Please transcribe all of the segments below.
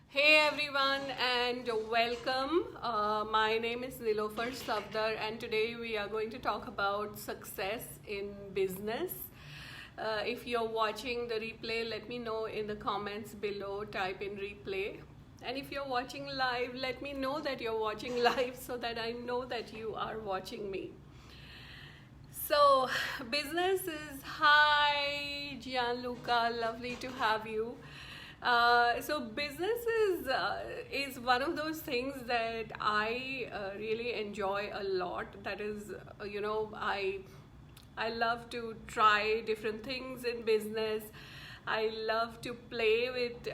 Hey everyone and welcome. My name is Nilofer Safdar and today we are going to talk about success in business. If you're watching the replay, let me know in the comments below, type in replay. And if you're watching live, let me know that you're watching live so that I know that you are watching me. So, business is hi Gianluca, lovely to have you. So business is one of those things that I really enjoy a lot. That is, I love to try different things in business. I love to play with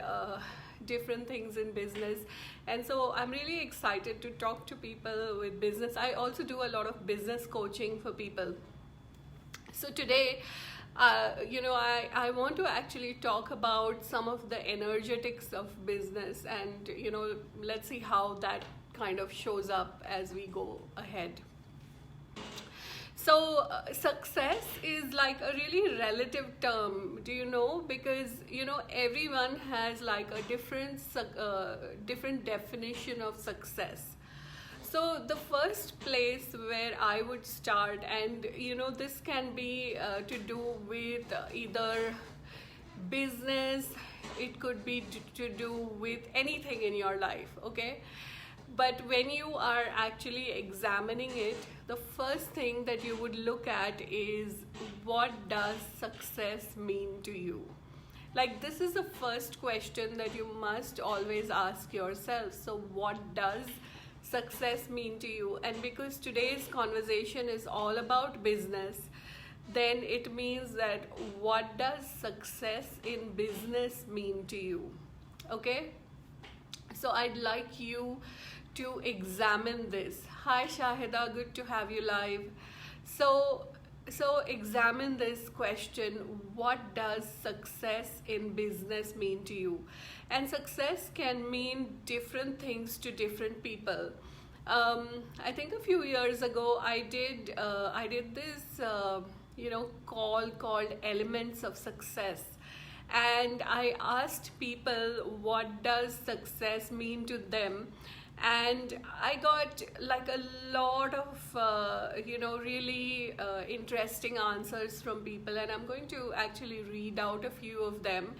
different things in business, and so I'm really excited to talk to people with business. I also do a lot of business coaching for people. So today, I want to actually talk about some of the energetics of business, and let's see how that kind of shows up as we go ahead. So, success is like a really relative term, do you know? Because everyone has like a different definition of success. So the first place where I would start, and this can be to do with either business, it could be to do with anything in your life, okay? But when you are actually examining it, the first thing that you would look at is, what does success mean to you? Like, this is the first question that you must always ask yourself. So what does success mean to you? And because today's conversation is all about business, then it means that what does success in business mean to you? Okay, so I'd like you to examine this. Hi Shahida, good to have you live. So examine this question: what does success in business mean to you? And success can mean different things to different people. I think a few years ago I did this call called Elements of Success, and I asked people what does success mean to them, and I got like a lot of really interesting answers from people, and I'm going to actually read out a few of them.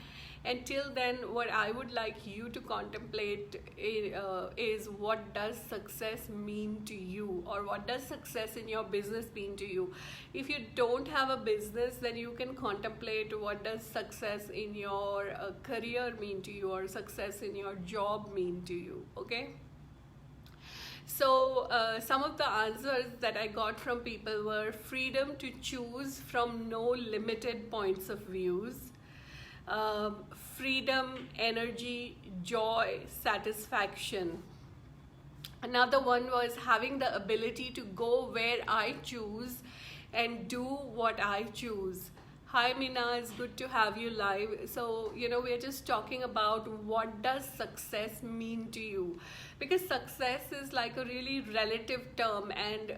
Until then, what I would like you to contemplate is, what does success mean to you, or what does success in your business mean to you? If you don't have a business, then you can contemplate, what does success in your career mean to you, or success in your job mean to you, okay? So some of the answers that I got from people were: freedom to choose from no limited points of views, freedom, energy, joy, satisfaction. Another one was having the ability to go where I choose and do what I choose. Hi Mina, it's good to have you live. So, we're just talking about, what does success mean to you? Because success is like a really relative term, and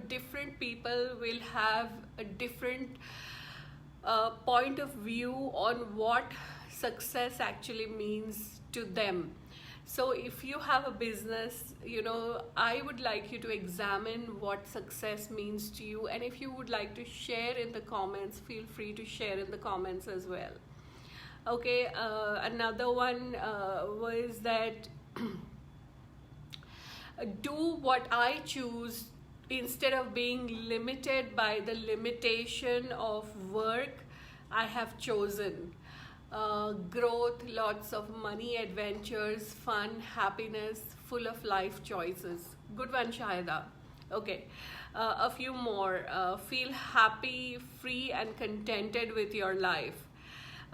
different people will have a different point of view on what success actually means to them. So if you have a business, I would like you to examine what success means to you. And if you would like to share in the comments, feel free to share in the comments as well. Okay, another one was that do what I choose instead of being limited by the limitation of work I have chosen. Growth, lots of money, adventures, fun, happiness, full of life choices. Good one, Shahida. Okay, a few more. Feel happy, free, and contented with your life.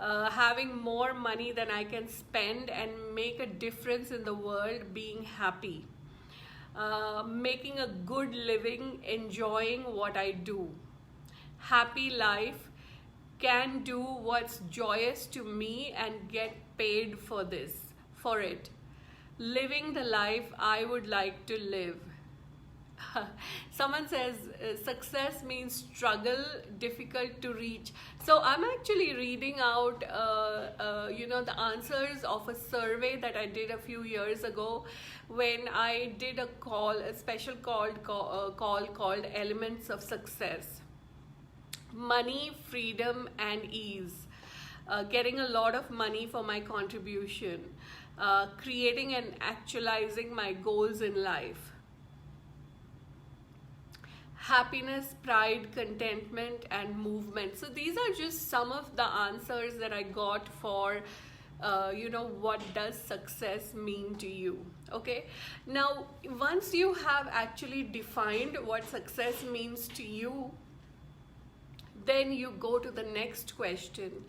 Having more money than I can spend and make a difference in the world, being happy. Making a good living, enjoying what I do. Happy life, can do what's joyous to me and get paid for it. Living the life I would like to live. Someone says success means struggle, difficult to reach. So I'm actually reading out, the answers of a survey that I did a few years ago when I did a special call called Elements of Success. Money, freedom, and ease. Getting a lot of money for my contribution. Creating and actualizing my goals in life. Happiness, pride, contentment, and movement. So these are just some of the answers that I got for what does success mean to you. Okay, now once you have actually defined what success means to you, then you go to the next question,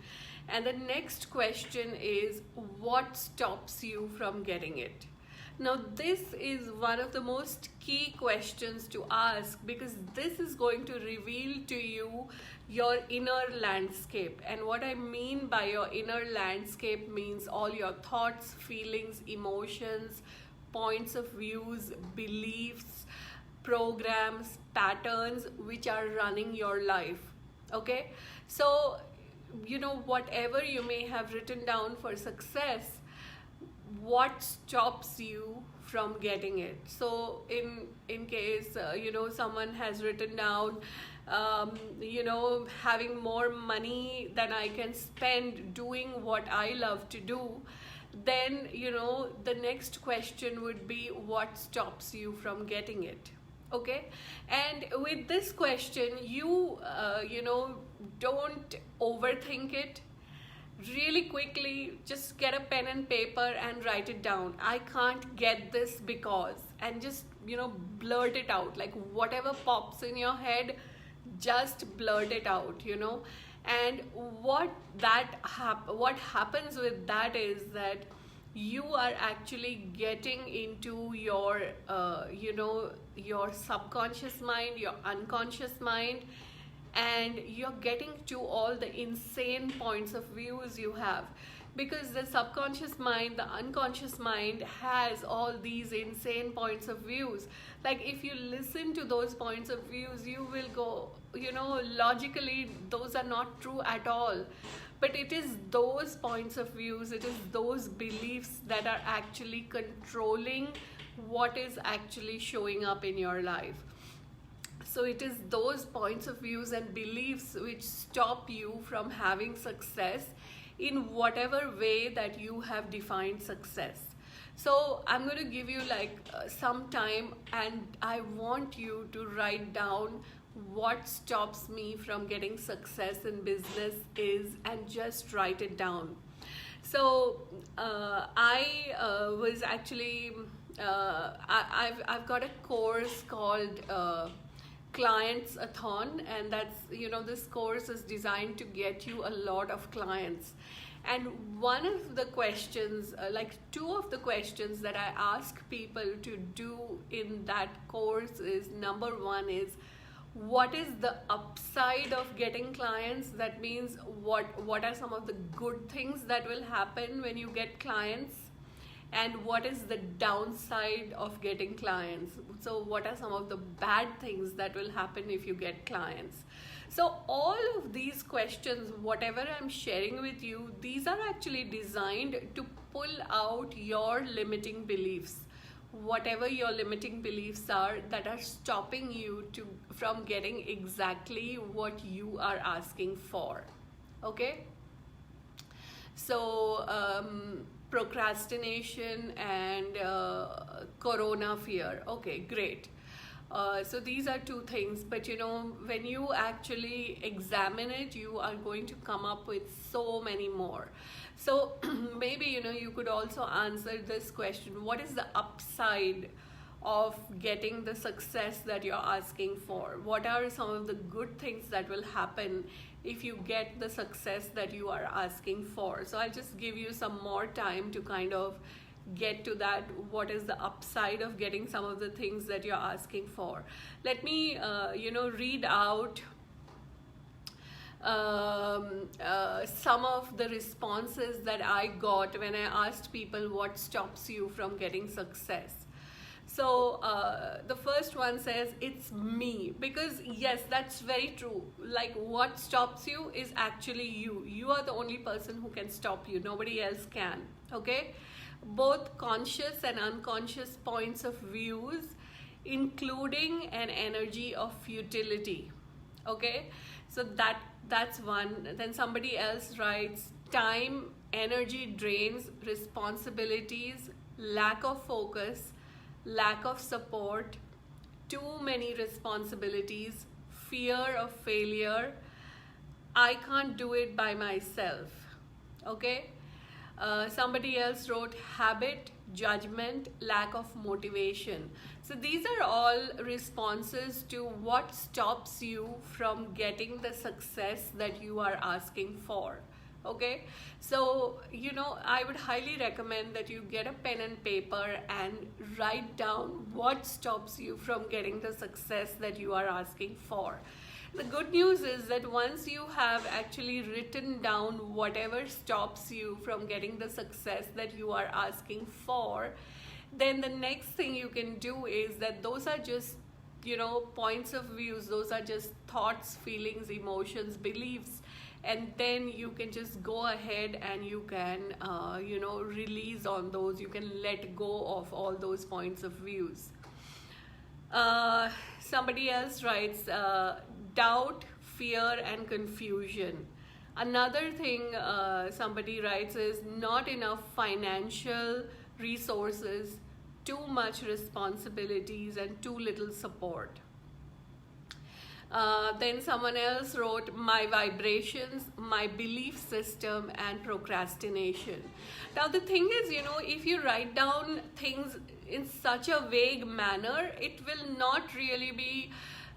and the next question is, what stops you from getting it? Now this is one of the most key questions to ask, because this is going to reveal to you your inner landscape. And what I mean by your inner landscape means all your thoughts, feelings, emotions, points of views, beliefs, programs, patterns which are running your life. Okay, so whatever you may have written down for success, what stops you from getting it? So in case someone has written down having more money than I can spend doing what I love to do, then the next question would be, what stops you from getting it? Okay, and with this question, you don't overthink it. Really quickly, just get a pen and paper and write it down. I can't get this because, and just blurt it out. Like whatever pops in your head, just blurt it out. And what happens with that is that you are actually getting into your your subconscious mind, your unconscious mind, and you're getting to all the insane points of views you have, because the subconscious mind, the unconscious mind has all these insane points of views. Like if you listen to those points of views, you will go, logically those are not true at all. But it is those points of views, it is those beliefs that are actually controlling what is actually showing up in your life. So it is those points of views and beliefs which stop you from having success in whatever way that you have defined success. So I'm going to give you some time, and I want you to write down what stops me from getting success in business is, and just write it down. So I was actually I've got a course called Clients-a-thon, and that's this course is designed to get you a lot of clients. And one of the questions, two of the questions that I ask people to do in that course is, number one is, what is the upside of getting clients? That means what are some of the good things that will happen when you get clients, and what is the downside of getting clients? So what are some of the bad things that will happen if you get clients? So all of these questions, whatever I'm sharing with you, these are actually designed to pull out your limiting beliefs. Whatever your limiting beliefs are that are stopping you from getting exactly what you are asking for. Okay? So procrastination and corona fear. Okay, great. So these are two things, but when you actually examine it, you are going to come up with so many more. So maybe you could also answer this question: what is the upside of getting the success that you're asking for? What are some of the good things that will happen if you get the success that you are asking for? So I'll just give you some more time to kind of get to that. What is the upside of getting some of the things that you're asking for? Let me read out some of the responses that I got when I asked people what stops you from getting success. So the first one says it's me, because yes, that's very true. Like, what stops you is actually you. You are the only person who can stop you. Nobody else can. Okay? Both conscious and unconscious points of views, including an energy of futility. Okay? So that's one. Then somebody else writes time, energy drains, responsibilities, lack of focus, lack of support, too many responsibilities, fear of failure, I can't do it by myself. Okay? Somebody else wrote habit, judgment, lack of motivation. So these are all responses to what stops you from getting the success that you are asking for. Okay, so I would highly recommend that you get a pen and paper and write down what stops you from getting the success that you are asking for. The good news is that once you have actually written down whatever stops you from getting the success that you are asking for, then the next thing you can do is that those are just points of views, those are just thoughts, feelings, emotions, beliefs, and then you can just go ahead and you can release on those. You can let go of all those points of views. Somebody else writes doubt, fear, and confusion. Another thing somebody writes is not enough financial resources, too much responsibilities, and too little support. Then someone else wrote my vibrations, my belief system, and procrastination. Now the thing is, if you write down things in such a vague manner, it will not really be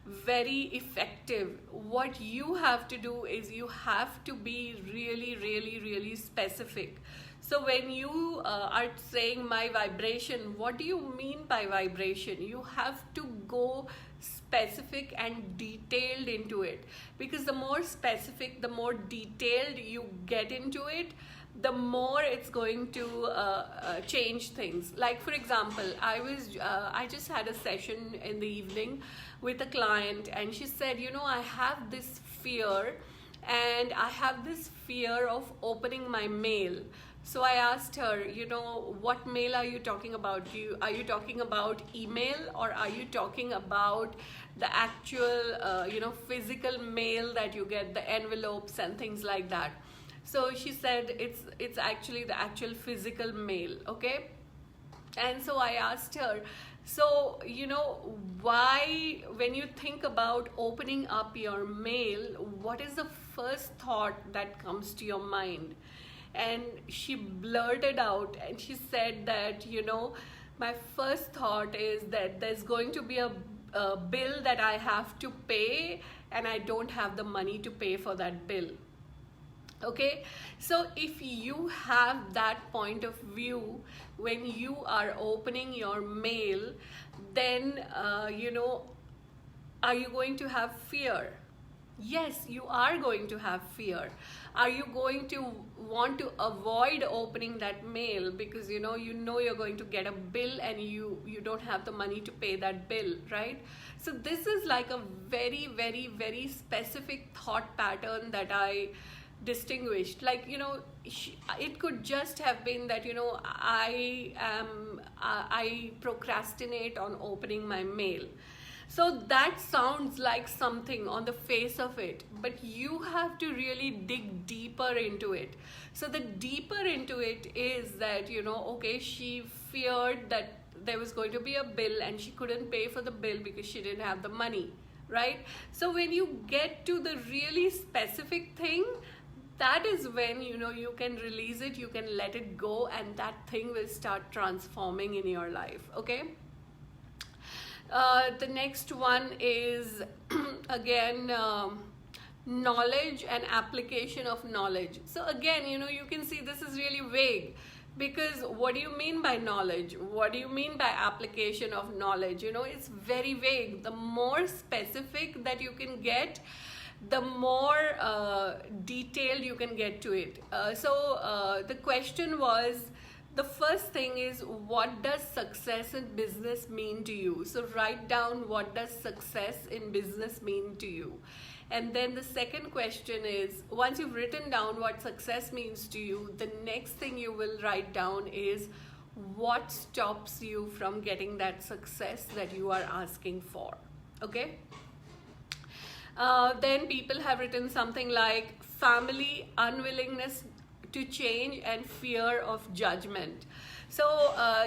very effective. What you have to do is you have to be really, really, really specific. So when you are saying my vibration, what do you mean by vibration? You have to go specific and detailed into it, because the more specific, the more detailed you get into it, the more it's going to change things. Like for example, I just had a session in the evening with a client, and she said, I have this fear, and I have this fear of opening my mail. So I asked her, what mail are you talking about? Are you talking about email, or are you talking about the actual, physical mail that you get, the envelopes and things like that? So she said it's actually the actual physical mail. Okay. And so I asked her, so why, when you think about opening up your mail, what is the first thought that comes to your mind? And she blurted out and she said that, my first thought is that there's going to be a bill that I have to pay, and I don't have the money to pay for that bill. Okay, so if you have that point of view when you are opening your mail, then are you going to have fear? Yes, you are going to have fear. Are you going to want to avoid opening that mail because you're going to get a bill and you don't have the money to pay that bill, right? So this is like a very, very, very specific thought pattern that I distinguished. Like, it could just have been that, I procrastinate on opening my mail. So that sounds like something on the face of it, but you have to really dig deeper into it. So the deeper into it is that, okay, she feared that there was going to be a bill and she couldn't pay for the bill because she didn't have the money, right? So when you get to the really specific thing, that is when, you can release it, you can let it go, and that thing will start transforming in your life, okay? The next one is again knowledge and application of knowledge. So again, you can see this is really vague, because what do you mean by knowledge? What do you mean by application of knowledge? It's very vague. The more specific that you can get, the more detailed you can get to it. So the question was, the first thing is, what does success in business mean to you? So write down, what does success in business mean to you? And then the second question is, once you've written down what success means to you, the next thing you will write down is, what stops you from getting that success that you are asking for? Okay. Then people have written something like family unwillingness to change and fear of judgment. So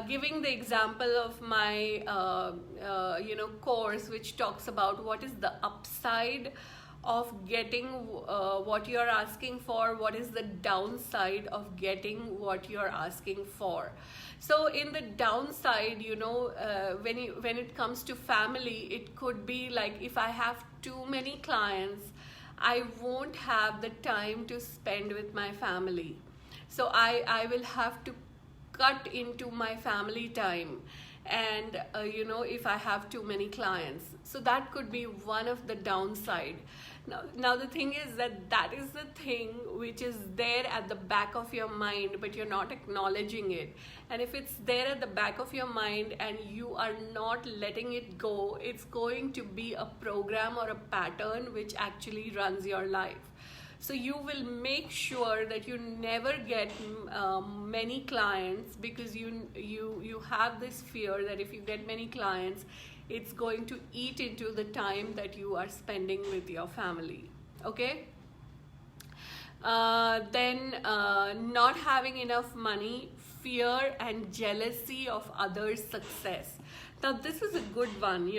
giving the example of my course, which talks about what is the upside of getting what you're asking for, what is the downside of getting what you're asking for. So in the downside, when it comes to family, it could be like, if I have too many clients, I won't have the time to spend with my family. So I will have to cut into my family time, and if I have too many clients. So that could be one of the downside. Now the thing is that is the thing which is there at the back of your mind, but you're not acknowledging it. And if it's there at the back of your mind and you are not letting it go, it's going to be a program or a pattern which actually runs your life. So you will make sure that you never get many clients, because you have this fear that if you get many clients, it's going to eat into the time that you are spending with your family. Okay. Then not having enough money, fear and jealousy of others' success. Now this is a good one.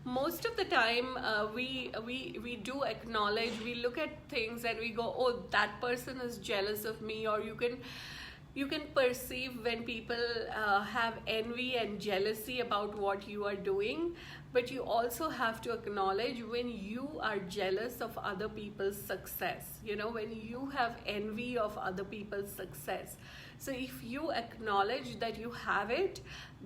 Most of the time we do acknowledge, we look at things and we go, oh, that person is jealous of me. Or you can perceive when people have envy and jealousy about what you are doing, but you also have to acknowledge when you are jealous of other people's success, when you have envy of other people's success. So if you acknowledge that you have it,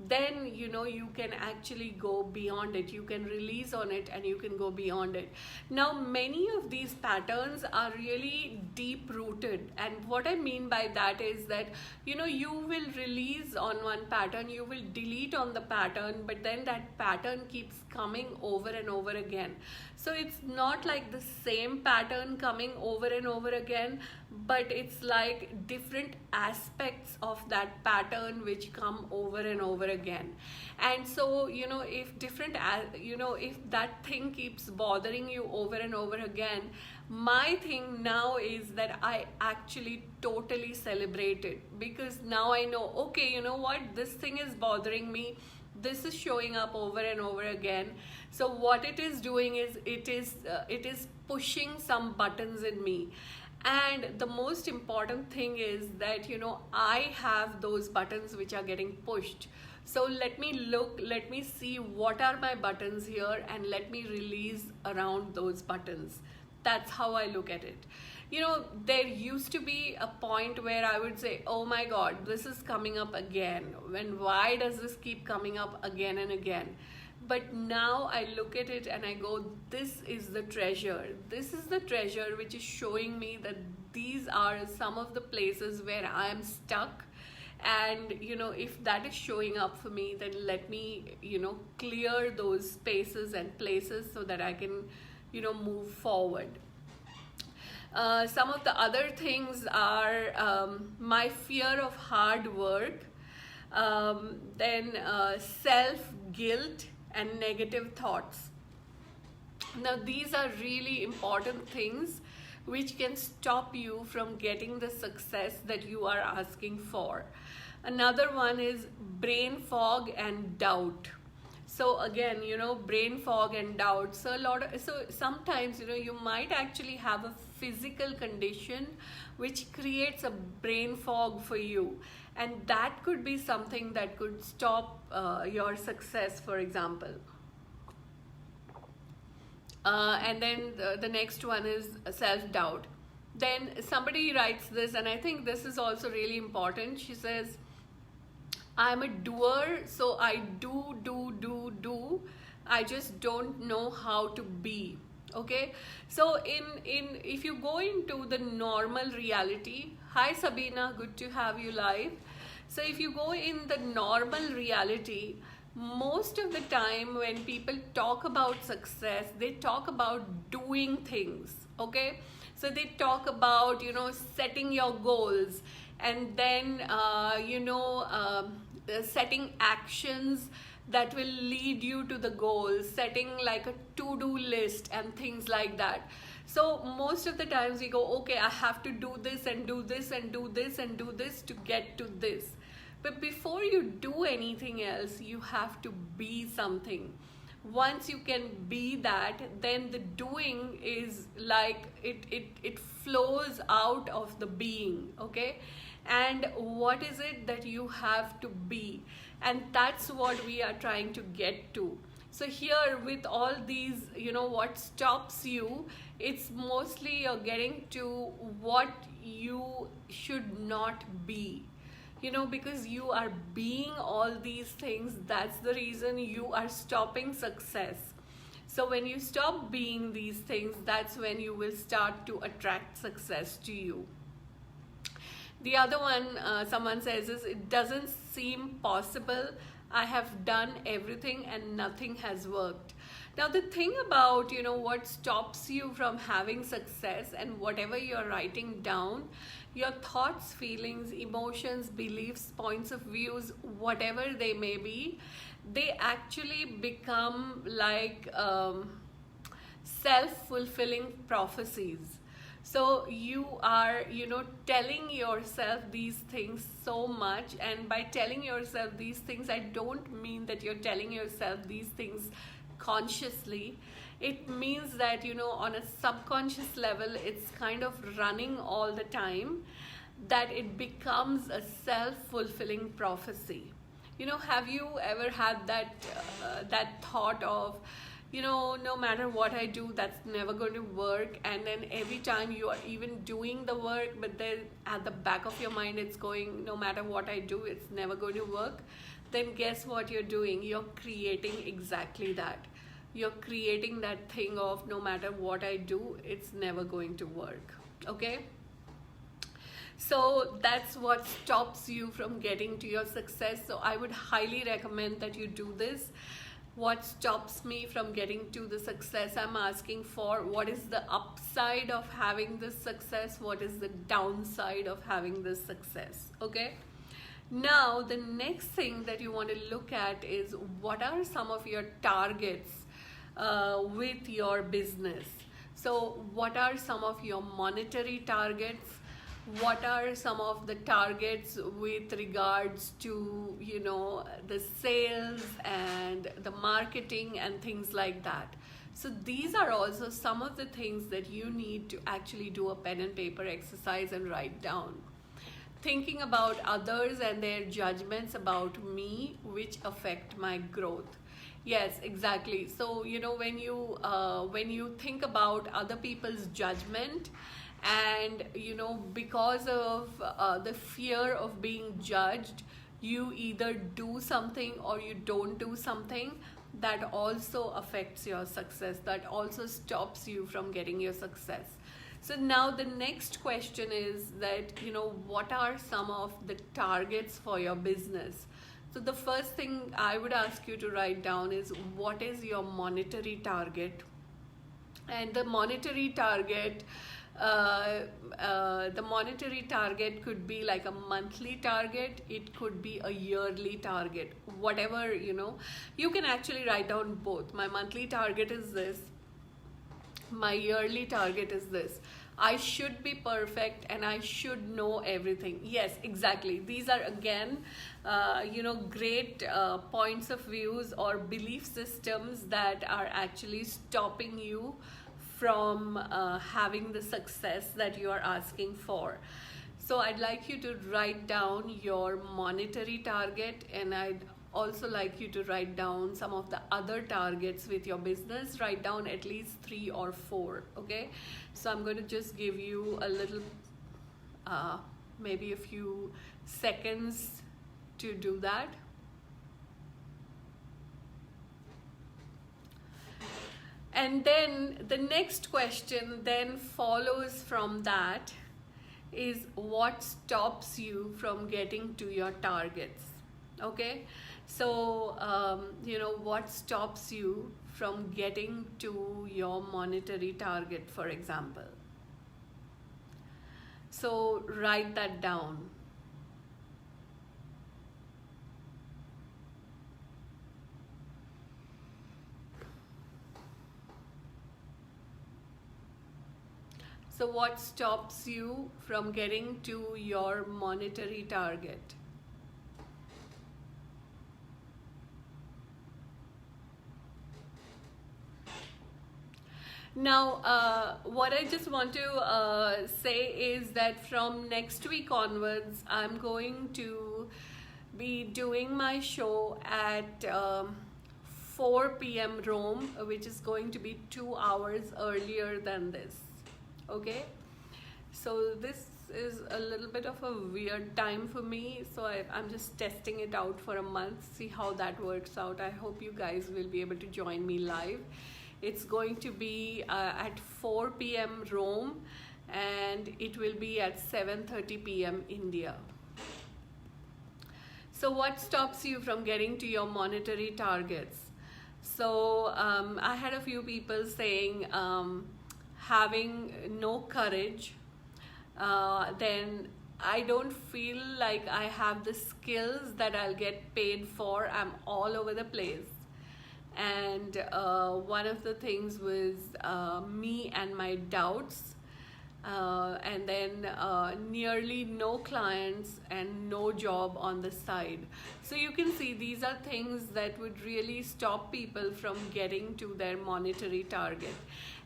then you can actually go beyond it. You can release on it and you can go beyond it. Now many of these patterns are really deep rooted, and what I mean by that is that you will release on one pattern, you will delete on the pattern, but then that pattern keeps coming over and over again. So it's not like the same pattern coming over and over again, but it's like different aspects of that pattern which come over and over again. And so if that thing keeps bothering you over and over again, my thing now is that I actually totally celebrate it, because now I know, okay, you know what, this thing is bothering me, this is showing up over and over again. So what it is doing is it is pushing some buttons in me. And the most important thing is that I have those buttons which are getting pushed. So let me see what are my buttons here, and let me release around those buttons. That's how I look at it. There used to be a point where I would say, oh my God, this is coming up again. Why does this keep coming up again and again? But now I look at it and I go, this is the treasure. This is the treasure which is showing me that these are some of the places where I am stuck. And if that is showing up for me, then let me clear those spaces and places so that I can move forward. Some of the other things are my fear of hard work, then self-guilt and negative thoughts. Now these are really important things which can stop you from getting the success that you are asking for. Another one is brain fog and doubt. So again, brain fog and doubt. So sometimes, you might actually have a physical condition which creates a brain fog for you. And that could be something that could stop your success, for example. And then the next one is self-doubt. Then somebody writes this, and I think this is also really important. She says, I'm a doer, so I do. I just don't know how to be. Okay, so if you go into the normal reality, hi Sabina, good to have you live. So if you go in the normal reality, most of the time when people talk about success, they talk about doing things, okay? So they talk about, setting your goals, and then, setting actions that will lead you to the goal, setting like a to-do list and things like that. So most of the times we go, okay, I have to do this and do this and do this and do this to get to this. But before you do anything else, you have to be something. Once you can be that, then the doing is like it flows out of the being, okay? And what is it that you have to be? And that's what we are trying to get to. So here with all these, what stops you, it's mostly you're getting to what you should not be. Because you are being all these things, that's the reason you are stopping success. So when you stop being these things, that's when you will start to attract success to you. The other one, someone says, is it doesn't seem possible. I have done everything and nothing has worked. Now the thing about, what stops you from having success, and whatever you're writing down, your thoughts, feelings, emotions, beliefs, points of views, whatever they may be, they actually become like self-fulfilling prophecies. So you are, telling yourself these things so much. And by telling yourself these things, I don't mean that you're telling yourself these things consciously. It means that, on a subconscious level, it's kind of running all the time, that it becomes a self-fulfilling prophecy. Have you ever had that thought of, no matter what I do, that's never going to work, and then every time you are even doing the work, but then at the back of your mind it's going, no matter what I do, it's never going to work? Then guess what you're doing? You're creating exactly that. You're creating that thing of, no matter what I do, it's never going to work, okay? So that's what stops you from getting to your success. So I would highly recommend that you do this. What stops me from getting to the success I'm asking for? What is the upside of having this success? What is the downside of having this success? Okay. Now, the next thing that you want to look at is, what are some of your targets with your business? So what are some of your monetary targets? What are some of the targets with regards to, the sales and the marketing and things like that? So these are also some of the things that you need to actually do a pen and paper exercise and write down. Thinking about others and their judgments about me, which affect my growth. Yes, exactly. So, when you think about other people's judgment, and because of the fear of being judged, you either do something or you don't do something, that also affects your success, that also stops you from getting your success. So now the next question is that, what are some of the targets for your business? So the first thing I would ask you to write down is, what is your monetary target? And the monetary target, could be like a monthly target, it could be a yearly target, whatever, you can actually write down both. My monthly target is this, my yearly target is this. I should be perfect and I should know everything. Yes, exactly. These are again, great points of views or belief systems that are actually stopping you from having the success that you are asking for. So I'd like you to write down your monetary target, and I'd also like you to write down some of the other targets with your business. Write down at least 3 or 4, okay? So I'm going to just give you a little, maybe a few seconds to do that. And then the next question then follows from that. is what stops you from getting to your targets. Okay, so what stops you from getting to your monetary target, for example. So write that down. So what stops you from getting to your monetary target? Now, what I just want to say is that from next week onwards, I'm going to be doing my show at 4 p.m. Rome, which is going to be 2 hours earlier than this. Okay, so this is a little bit of a weird time for me, so I'm just testing it out for a month, see how that works out. I hope you guys will be able to join me live. It's going to be at 4 p.m. Rome, and it will be at 7:30 p.m. India. So what stops you from getting to your monetary targets? So I had a few people saying having no courage, then I don't feel like I have the skills that I'll get paid for. I'm all over the place. And one of the things was me and my doubts, and then nearly no clients and no job on the side. So you can see these are things that would really stop people from getting to their monetary target.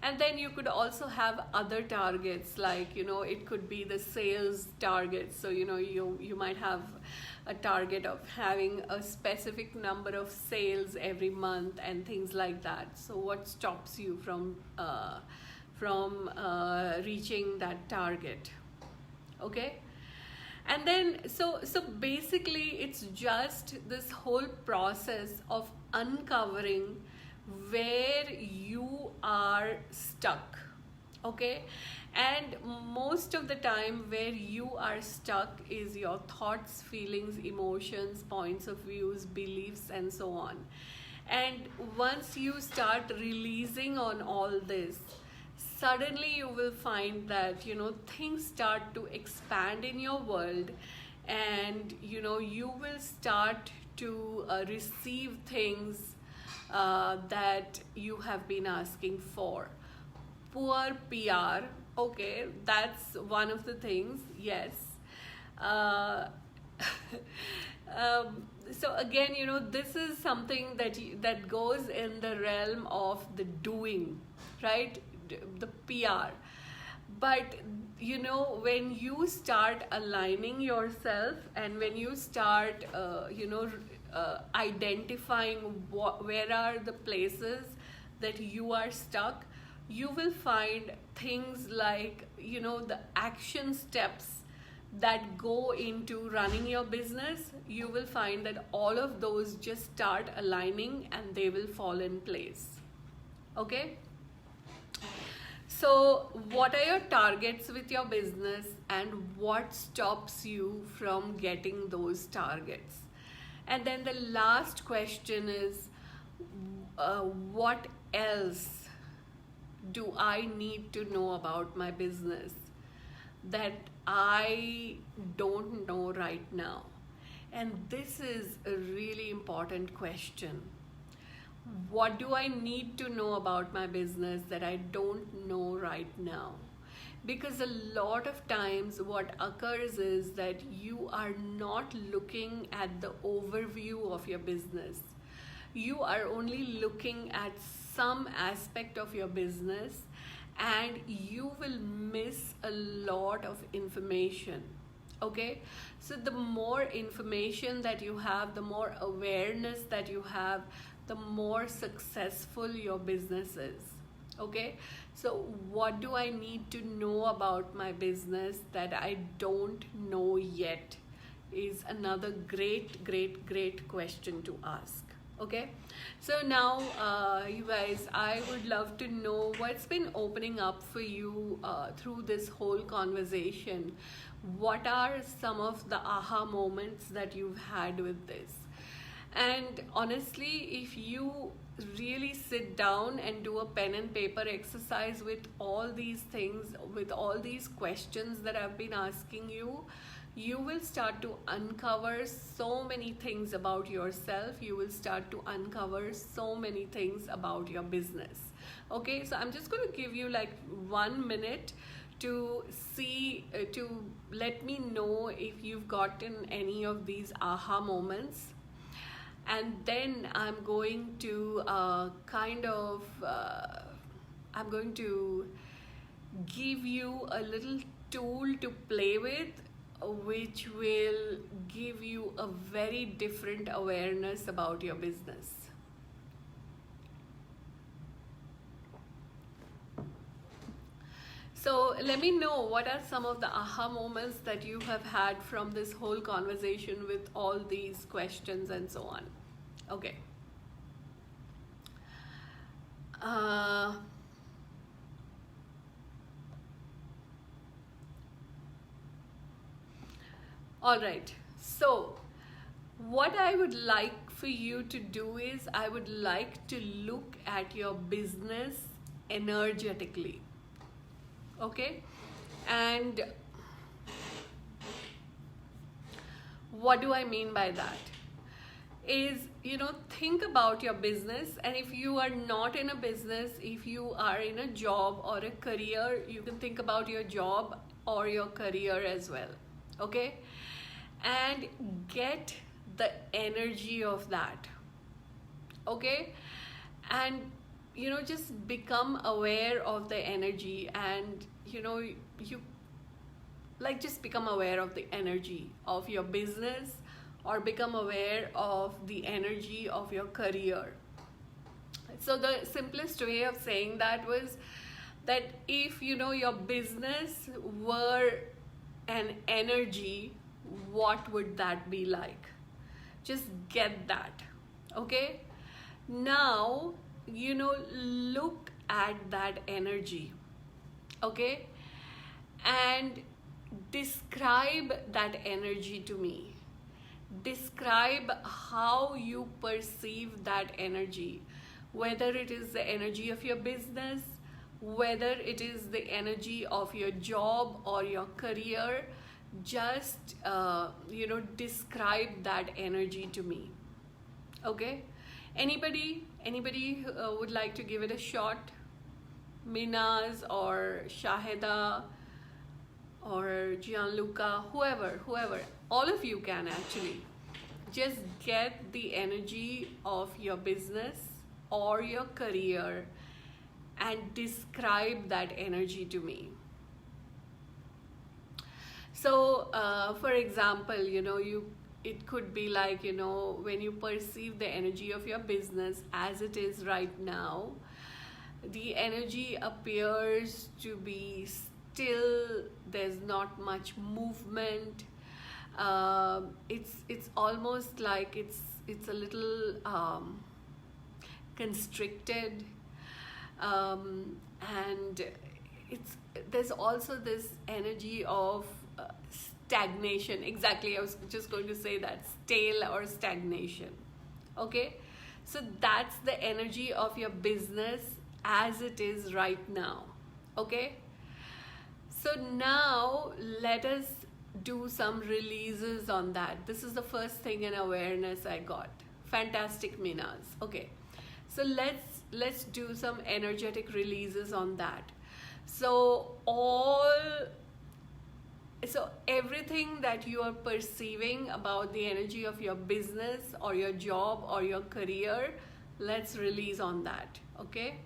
And then you could also have other targets, like it could be the sales target. So you might have a target of having a specific number of sales every month and things like that. So what stops you from reaching that target? Okay, and then so basically it's just this whole process of uncovering where you are stuck. Okay, and most of the time where you are stuck is your thoughts, feelings, emotions, points of views, beliefs, and so on. And once you start releasing on all this, suddenly you will find that things start to expand in your world, and you will start to receive things that you have been asking for. Poor PR, okay, that's one of the things. Yes. uh, so again, this is something that goes in the realm of the doing, right? The PR. But when you start aligning yourself, and when you start identifying where are the places that you are stuck, you will find things like the action steps that go into running your business. You will find that all of those just start aligning and they will fall in place. Okay, so what are your targets with your business, and what stops you from getting those targets? And then the last question is, what else do I need to know about my business that I don't know right now? And this is a really important question. What do I need to know about my business that I don't know right now? Because a lot of times what occurs is that you are not looking at the overview of your business. You are only looking at some aspect of your business, and you will miss a lot of information. Okay, so the more information that you have, the more awareness that you have, the more successful your business is. Okay, so what do I need to know about my business that I don't know yet is another great question to ask. Okay, so now you guys, I would love to know what's been opening up for you through this whole conversation. What are some of the aha moments that you've had with this? And honestly, if you really sit down and do a pen and paper exercise with all these things, with all these questions that I've been asking you, you will start to uncover so many things about yourself. You will start to uncover so many things about your business. Okay, so I'm just going to give you like 1 minute to see, to let me know if you've gotten any of these aha moments. And then I'm going to I'm going to give you a little tool to play with, which will give you a very different awareness about your business. So let me know what are some of the aha moments that you have had from this whole conversation with all these questions and so on. Okay. All right. So what I would like for you to do is I would like to look at your business energetically. Okay? And what do I mean by that? Is, think about your business, and if you are not in a business, if you are in a job or a career, you can think about your job or your career as well. Okay? And get the energy of that. Okay? And just become aware of the energy, and you just become aware of the energy of your business, or become aware of the energy of your career. So the simplest way of saying that was that if your business were an energy, what would that be like? Just get that. Okay? Now look at that energy. Okay? And describe that energy to me. Describe how you perceive that energy, whether it is the energy of your business, whether it is the energy of your job or your career. Just describe that energy to me. Okay? Anybody would like to give it a shot? Minaz or Shahida or Gianluca, whoever, all of you can actually just get the energy of your business or your career and describe that energy to me. So for example, it could be like, when you perceive the energy of your business as it is right now, the energy appears to be still. There's not much movement. It's almost like it's a little constricted, and there's also this energy of stagnation. Exactly, I was just going to say that, stale or stagnation. Okay, so that's the energy of your business as it is right now. Okay, so now let us do some releases on that. This is the first thing in awareness I got. Fantastic, Minas. Okay, so let's do some energetic releases on that. So everything that you are perceiving about the energy of your business or your job or your career, let's release on that. Okay?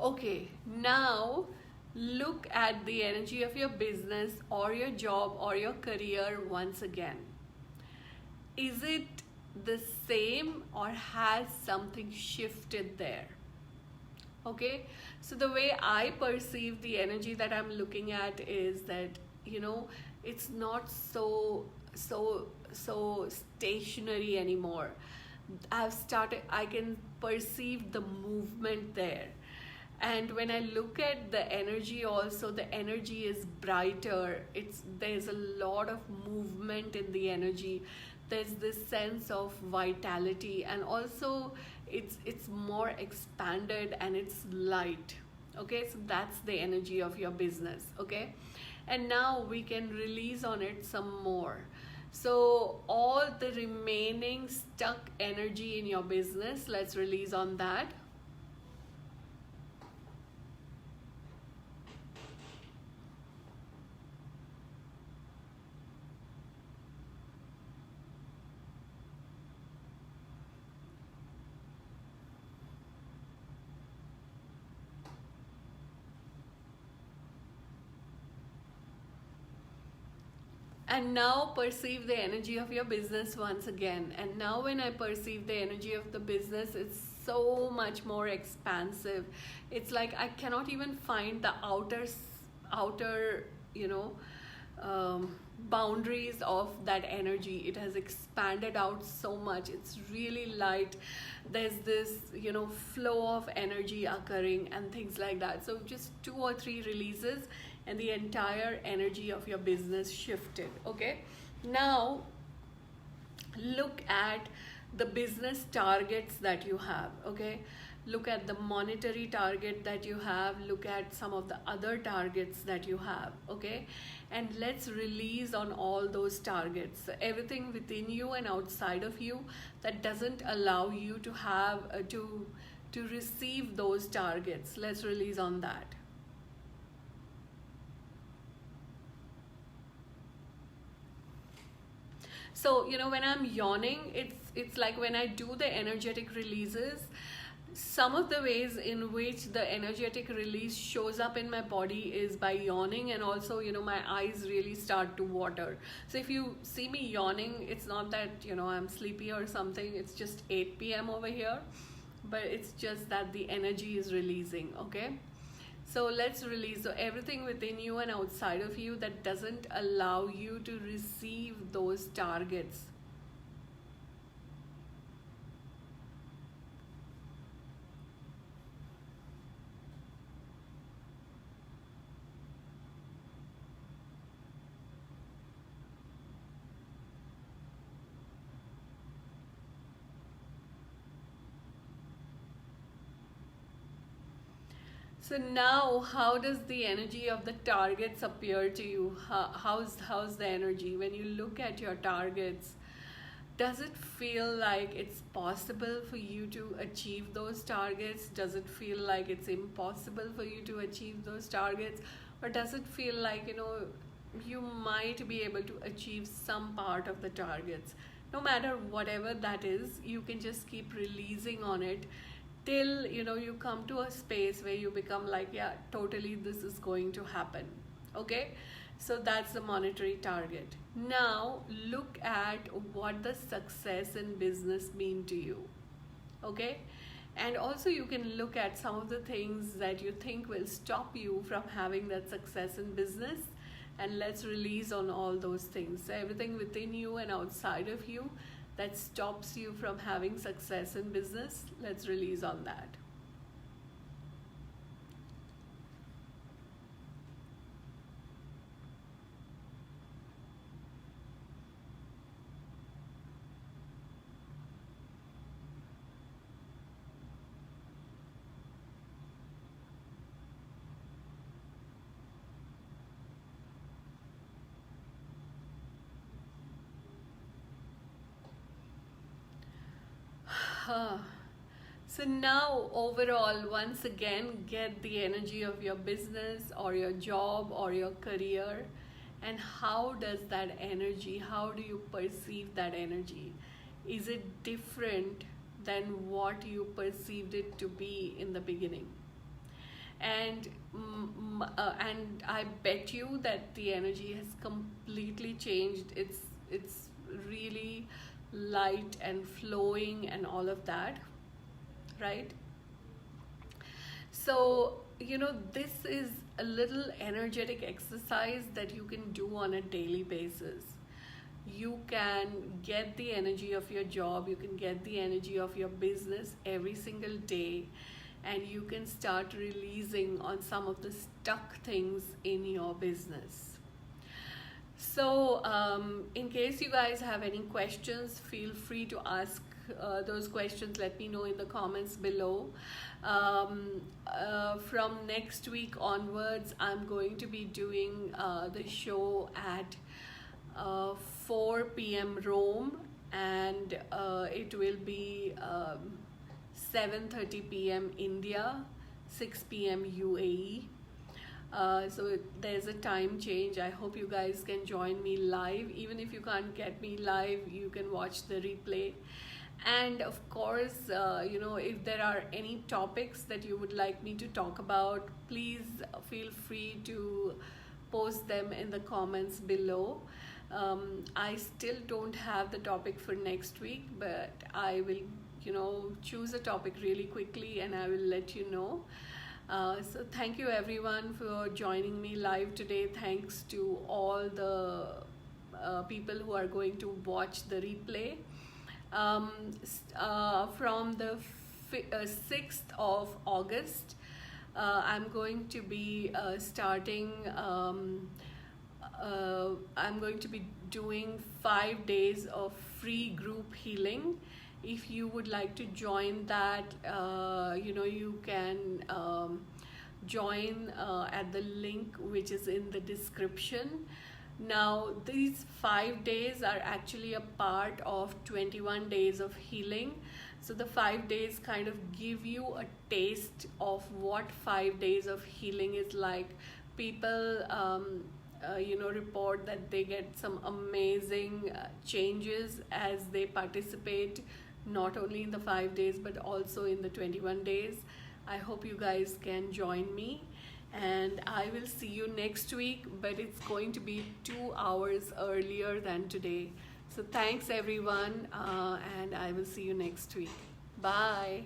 Okay, now look at the energy of your business or your job or your career once again. Is it the same or has something shifted there? Okay, so the way I perceive the energy that I'm looking at is that, it's not so stationary anymore. I can perceive the movement there. And when I look at the energy also, the energy is brighter. There's a lot of movement in the energy. There's this sense of vitality, and also it's more expanded and it's light. Okay, so that's the energy of your business. Okay, and now we can release on it some more. So all the remaining stuck energy in your business, let's release on that. And now perceive the energy of your business once again. And now when I perceive the energy of the business, it's so much more expansive. It's like I cannot even find the outer boundaries of that energy. It has expanded out so much. It's really light. There's this flow of energy occurring and things like that. So just 2 or 3 releases and the entire energy of your business shifted. Okay, now look at the business targets that you have. Okay, look at the monetary target that you have, look at some of the other targets that you have. Okay, and let's release on all those targets. So everything within you and outside of you that doesn't allow you to have to receive those targets, let's release on that. So when I'm yawning, it's like when I do the energetic releases, some of the ways in which the energetic release shows up in my body is by yawning, and also my eyes really start to water. So if you see me yawning, it's not that I'm sleepy or something. It's just 8 p.m. over here, but it's just that the energy is releasing. Okay, so let's release. So everything within you and outside of you that doesn't allow you to receive those targets. So now, how does the energy of the targets appear to you? How's the energy when you look at your targets? Does it feel like it's possible for you to achieve those targets? Does it feel like it's impossible for you to achieve those targets? Or does it feel like you might be able to achieve some part of the targets? No matter whatever that is, you can just keep releasing on it till you come to a space where you become like, yeah, totally, this is going to happen. Okay, so that's the monetary target. Now look at what the success in business mean to you. Okay, and also you can look at some of the things that you think will stop you from having that success in business, and let's release on all those things. So everything within you and outside of you that stops you from having success in business, let's release on that. So now overall, once again, get the energy of your business or your job or your career, and how does that energy, how do you perceive that energy? Is it different than what you perceived it to be in the beginning? and I bet you that the energy has completely changed. It's really light and flowing and all of that, right? So, this is a little energetic exercise that you can do on a daily basis. You can get the energy of your job, you can get the energy of your business every single day, and you can start releasing on some of the stuck things in your business. So, in case you guys have any questions, feel free to ask those questions. Let me know in the comments below. From next week onwards, I'm going to be doing the show at 4 p.m. Rome, and it will be 7:30 p.m. India, 6 p.m. UAE. So there's a time change. I hope you guys can join me live. Even if you can't get me live, you can watch the replay. And of course, if there are any topics that you would like me to talk about, please feel free to post them in the comments below. I still don't have the topic for next week, but I will, choose a topic really quickly and I will let you know. So thank you everyone for joining me live today. Thanks to all the people who are going to watch the replay. From the 6th of August, I'm going to be I'm going to be doing 5 days of free group healing. If you would like to join that, you can join at the link which is in the description. Now, these 5 days are actually a part of 21 days of healing. So the 5 days kind of give you a taste of what 5 days of healing is like. People, report that they get some amazing changes as they participate, not only in the 5 days, but also in the 21 days. I hope you guys can join me. And I will see you next week, but it's going to be 2 hours earlier than today. So thanks everyone, and I will see you next week. Bye.